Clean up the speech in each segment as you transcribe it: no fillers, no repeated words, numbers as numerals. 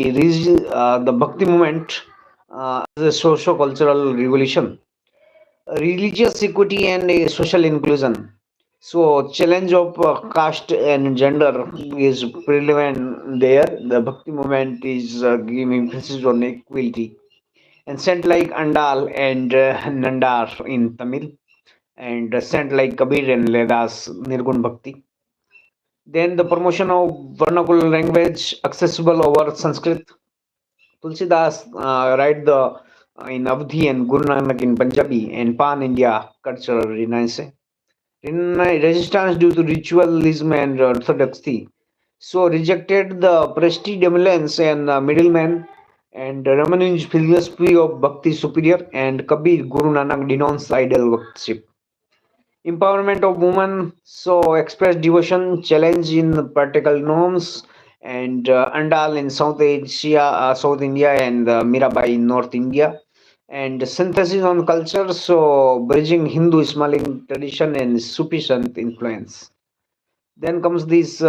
the Bhakti movement as a socio-cultural revolution, religious equity and a social inclusion. So, challenge of caste and gender is prevalent there. The Bhakti movement is giving emphasis on equality. And saint like Andal and Nandar in Tamil, and saint like Kabir and Ledas Nirgun Bhakti. Then the promotion of vernacular language accessible over Sanskrit. Tulsidas write the in Avdi and Guru Nanak in Punjabi and Pan India cultural renaissance. Resistance due to ritualism and orthodoxy. So rejected the prestige dominance and middleman, and Ramanujan's philosophy of bhakti superior, and Kabir Guru Nanak denounced idol worship. Empowerment of women, so express devotion, challenge in practical norms, and Andal in South Asia, South India, and Mirabai in North India, and synthesis on culture, so bridging Hindu Islamic tradition and Sufism influence. Then comes this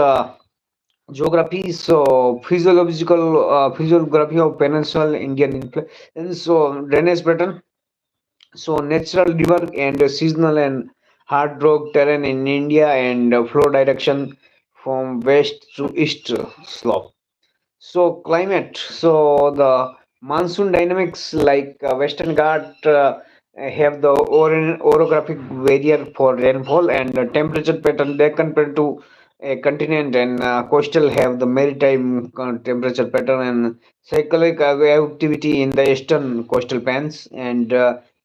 geography, so physiography of peninsular Indian influence, so drainage pattern, so natural river and seasonal and hard rock terrain in India, and flow direction from west to east slope. So climate, so the monsoon dynamics like Western Ghat have the orographic barrier for rainfall, and the temperature pattern they compare to a continent, and coastal have the maritime temperature pattern, and cyclic activity in the eastern coastal plains, and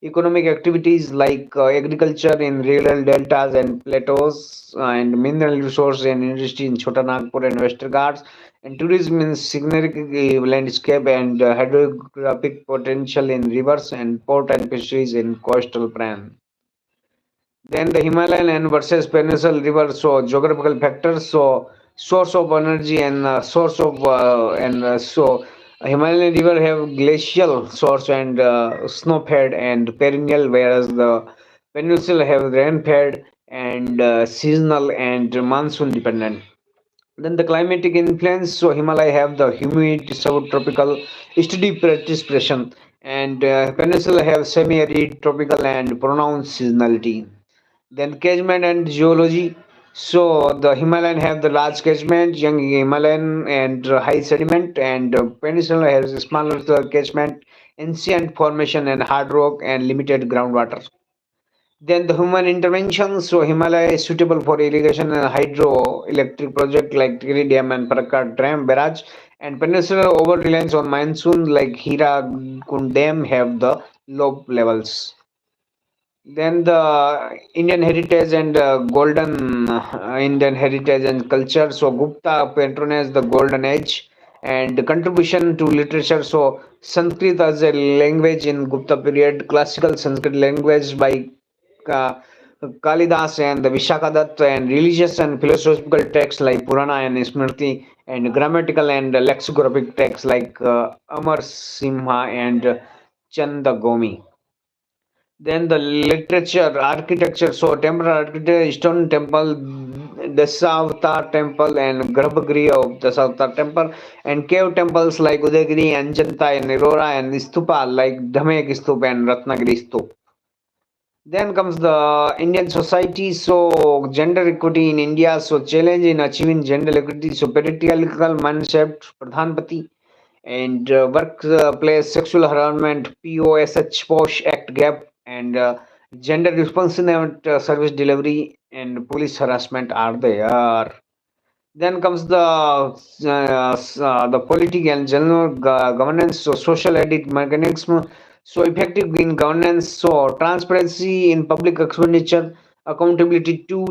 economic activities like agriculture in rural deltas and plateaus, and mineral resource and industry in Chota Nagpur and Western Ghats, and tourism in scenic landscape, and hydrographic potential in rivers, and port and fisheries in coastal plain. Then the Himalayan and versus Peninsular River, so geographical factors, so source of energy and source of so Himalayan river have glacial source and snow-fed and perennial, whereas the peninsula have rain-fed and seasonal and monsoon dependent. Then the climatic influence, so Himalaya have the humid subtropical steady precipitation, and peninsula have semi-arid tropical and pronounced seasonality. Then catchment and geology. So the Himalayan have the large catchment, young Himalayan and high sediment, and peninsula has smaller catchment, ancient formation and hard rock and limited groundwater. Then the human intervention. So Himalaya is suitable for irrigation and hydroelectric project like Tigri Dam and Parakat Dam barrage, and peninsula over reliance on monsoon like Hirakund Dam have the low levels. Then the Indian heritage and golden Indian heritage and culture. So Gupta patronized the golden age and the contribution to literature. So Sanskrit as a language in Gupta period, classical Sanskrit language by uh, Kalidas and the Vishakadatta, and religious and philosophical texts like Purana and Smriti, and grammatical and lexicographic texts like Amar Simha and Chandagomi. Then the literature, architecture, so temple architecture, stone temple, Dasavatar temple, and Garbhagriha of Dasavatar temple, and cave temples like Udayagiri, Anjanta, and Aurora, and Stupa like Dhamek Stupa and Ratnagiri Stupa. Then comes the Indian society, so gender equity in India, so challenge in achieving gender equity, so patriarchal mindset, Pradhanpati, and workplace sexual harassment, POSH Act gap, and gender responsive service delivery and police harassment are there. Then comes the political and general governance, so social audit mechanism, so effective green governance, so transparency in public expenditure, accountability tool,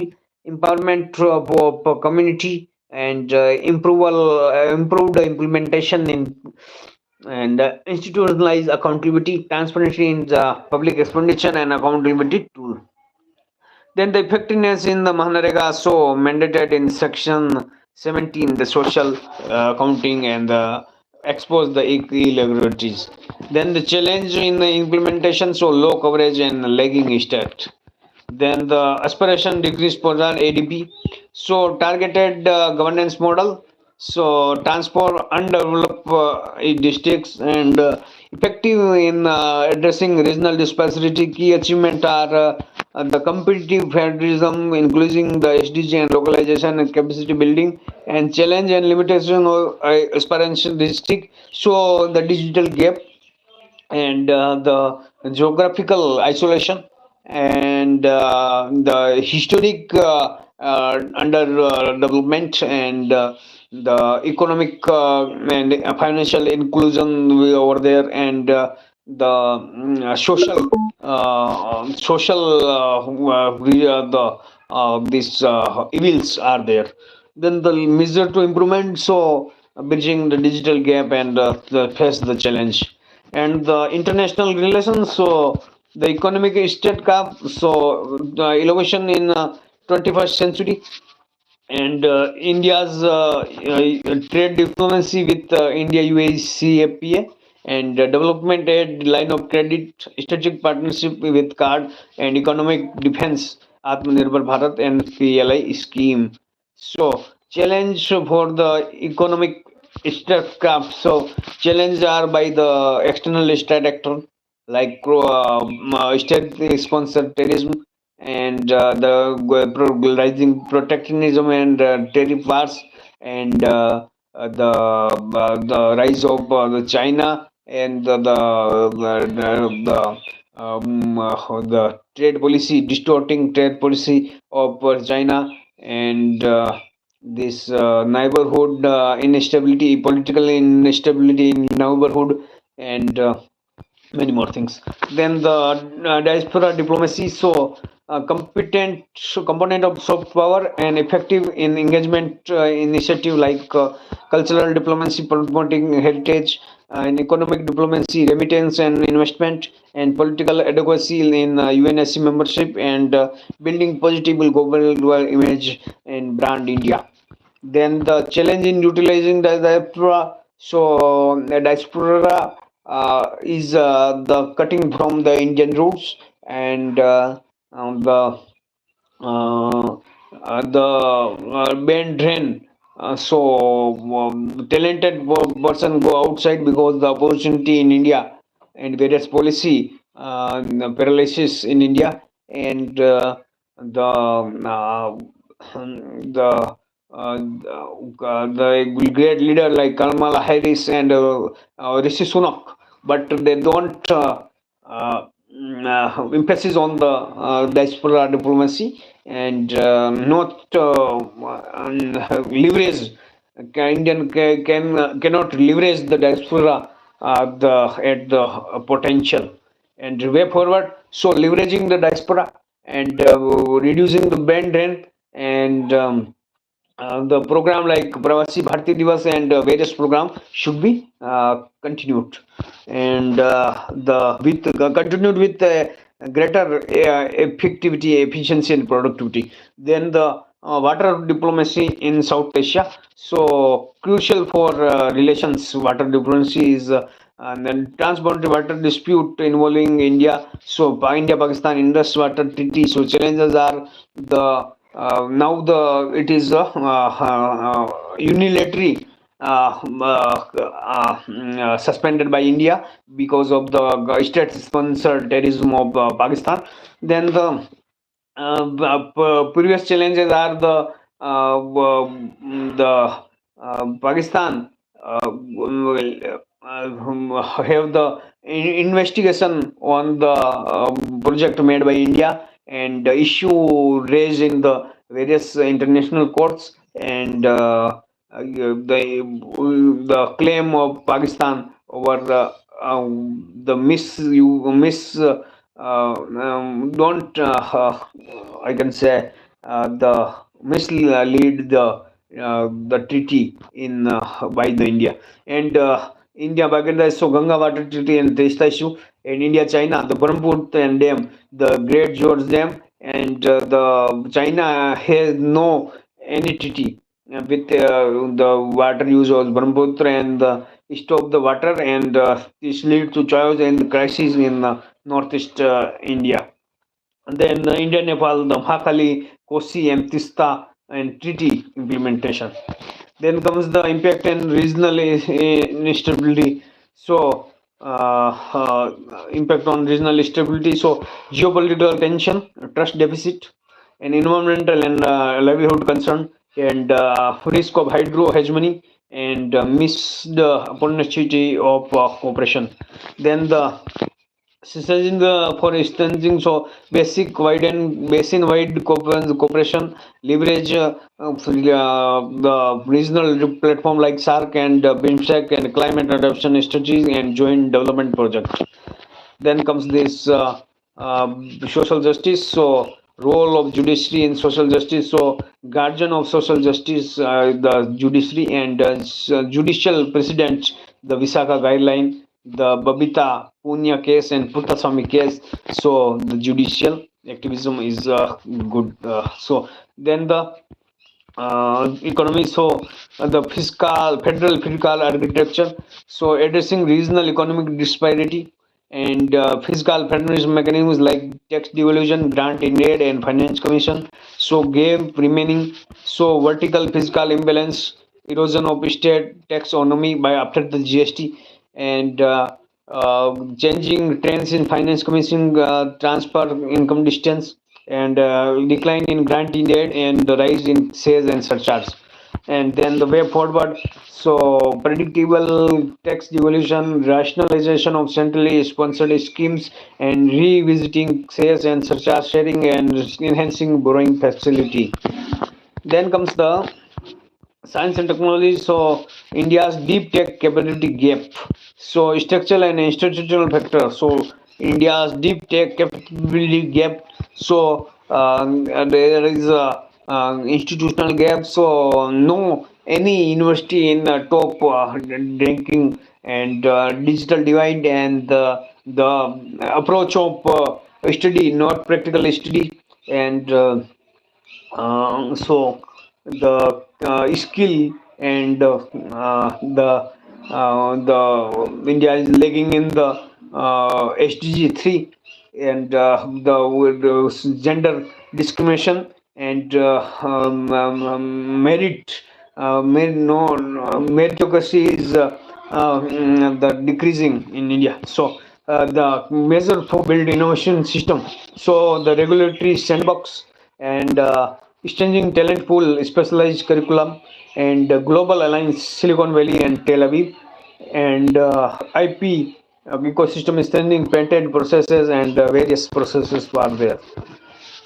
empowerment for community, and improved implementation in, and institutionalized accountability, transparency in the public expenditure and accountability tool. Then the effectiveness in the Mahanarega, so mandated in section 17, the social accounting and the expose the irregularities. Then the challenge in the implementation, so low coverage and lagging stat. Then the aspiration decrease program ADP, so targeted governance model, So transport undeveloped districts and effective in addressing regional disparity. Key achievement are the competitive federalism, including the SDG and localization and capacity building, and challenge and limitation of aspiration district. So the digital gap and the geographical isolation and the historic under development and the economic and financial inclusion over there and the these evils are there. Then the measure to implement, so bridging the digital gap and face the challenge and the international relations. So the economic state cap, so the innovation in 21st century and India's trade diplomacy with India UAE and development aid, line of credit, strategic partnership with card and economic defense, Atmanirbhar Bharat and PLI scheme. So challenge for the economic statecraft. So challenge are by the external state actor like state sponsored terrorism and rising protectionism and tariff wars and the rise of the China and the trade policy, distorting trade policy of China and this neighborhood instability, political instability in neighborhood and many more things. Then the diaspora diplomacy, so competent component of soft power and effective in engagement initiative like cultural diplomacy, promoting heritage, and economic diplomacy, remittance and investment, and political adequacy in UNSC membership and building positive global image and brand India. Then the challenge in utilizing the diaspora. So the diaspora is the cutting from the Indian roots and the band drain. Talented person go outside because the opportunity in India and various policy paralysis in India and the the the great leader like Kamala Harris and Rishi Sunak, but they don't emphasis on the diaspora diplomacy and not leverage. Indian cannot leverage the diaspora at the potential and way forward. So leveraging the diaspora and reducing the band rent and the program like Pravasi Bharti Divas and various program should be continued and the with continued with greater effectivity, efficiency, and productivity. Then the water diplomacy in South Asia. So crucial for relations. Water diplomacy is. And then transboundary water dispute involving India. So India Pakistan Indus Water Treaty. So challenges are the now the it is unilaterally suspended by India because of the state-sponsored terrorism of Pakistan. Then the previous challenges are the Pakistan will have the investigation on the project made by India and the issue raised in the various international courts and the claim of Pakistan over the miss don't I can say the mislead the treaty in by the India and India Bangladesh so Ganga Water Treaty and Testa issue and India China the Brahmaputra and dam the Great George Dam and the China has no any treaty with the water use of Brahmaputra and stop the water and this lead to chaos and crisis in northeast India. And then India Nepal, the Mahakali, Kosi, and Tista and treaty implementation. Then comes the impact and regional instability. So, impact on regional stability. So, geopolitical tension, trust deficit, and environmental and livelihood concern, and risk of hydro hegemony, and missed opportunity of cooperation. Then the Synergizing for extending so basic wide and basin wide cooperation leverage the regional platform like SARC and BIMSTEC and climate adaptation strategies and joint development project. Then comes this social justice. So role of judiciary in social justice. So guardian of social justice, the judiciary and judicial precedent, the Visakha guideline, the Babita Punya case and Puttaswamy case. So the judicial activism is good. So then the economy. So the fiscal federal fiscal architecture. So addressing regional economic disparity and fiscal federalism mechanisms like tax devolution, grant in aid, and finance commission. So gap remaining. So vertical fiscal imbalance, erosion of state tax autonomy by after the GST, and changing trends in finance commission, transfer income distance, and decline in grant in aid, and the rise in sales and surcharge. And then the way forward. So predictable tax devolution, rationalization of centrally sponsored schemes, and revisiting sales and surcharge sharing, and enhancing borrowing facility. Then comes the science and technology. So India's deep tech capability gap. So structural and institutional factor. So India's deep tech capability gap. So there is a institutional gap. So no any university in the top ranking, and digital divide, and the approach of study, not practical study, and so the skill, and the India is lagging in the SDG 3, and with the gender discrimination, and merit, meritocracy is the decreasing in India. So the measure for build innovation system. So the regulatory sandbox, and exchanging talent pool, specialized curriculum, and global alliance, Silicon Valley and Tel Aviv, and IP ecosystem extending patent processes, and various processes are there.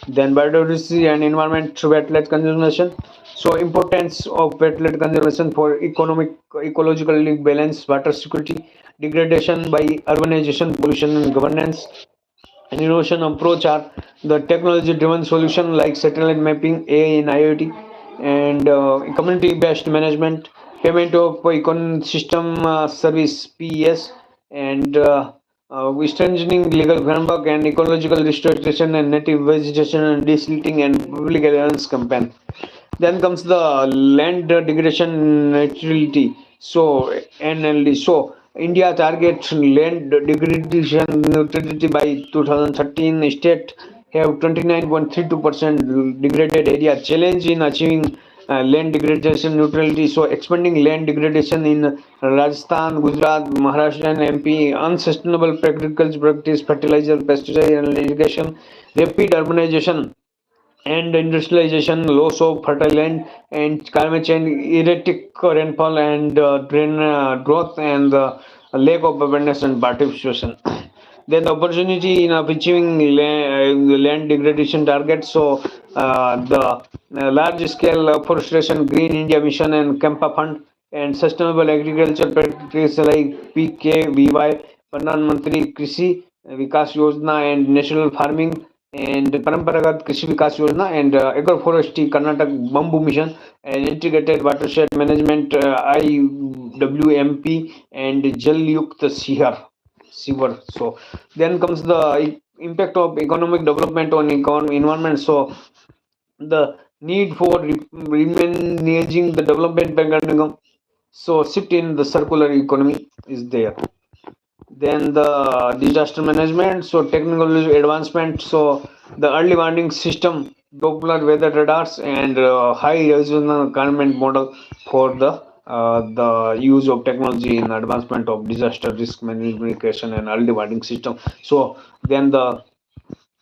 Then biodiversity and environment, wetland conservation. So importance of wetland conservation for economic, ecologically balanced water security, degradation by urbanization, pollution, and governance. And innovation approach are the technology driven solution like satellite mapping, AI in IoT, and community based management, payment of ecosystem service PES, and strengthening legal framework, and ecological restoration, and native vegetation, and desilting, and public awareness campaign. Then comes the land degradation neutrality. So NLD. So India targets land degradation neutrality by 2013. State have 29.32% degraded area. Challenge in achieving land degradation neutrality. So expanding land degradation in Rajasthan, Gujarat, Maharashtra, and MP. Unsustainable agriculture practice, fertilizer, pesticide, and irrigation. Rapid urbanization and industrialization, loss of fertile land, and climate change, erratic rainfall, and drain growth, and lack of awareness and participation. Then the opportunity in achieving land degradation targets. So the large scale afforestation, Green India Mission, and Campa Fund, and sustainable agriculture practices like PKVY, Pradhan Mantri Krishi Vikas Yojana, and natural farming, and Paramparagat Krishi Vikas Yojana, and agroforestry Karnataka Bamboo Mission, and integrated watershed management IWMP, and Jal Yukt Sewer. So then comes the impact of economic development on environment. So the need for remanaging the development mechanism. So shift in the circular economy is there. Then the disaster management. So technology advancement. So the early warning system, Doppler weather radars, and high resolution command model for the use of technology in advancement of disaster risk communication and early warning system. So then the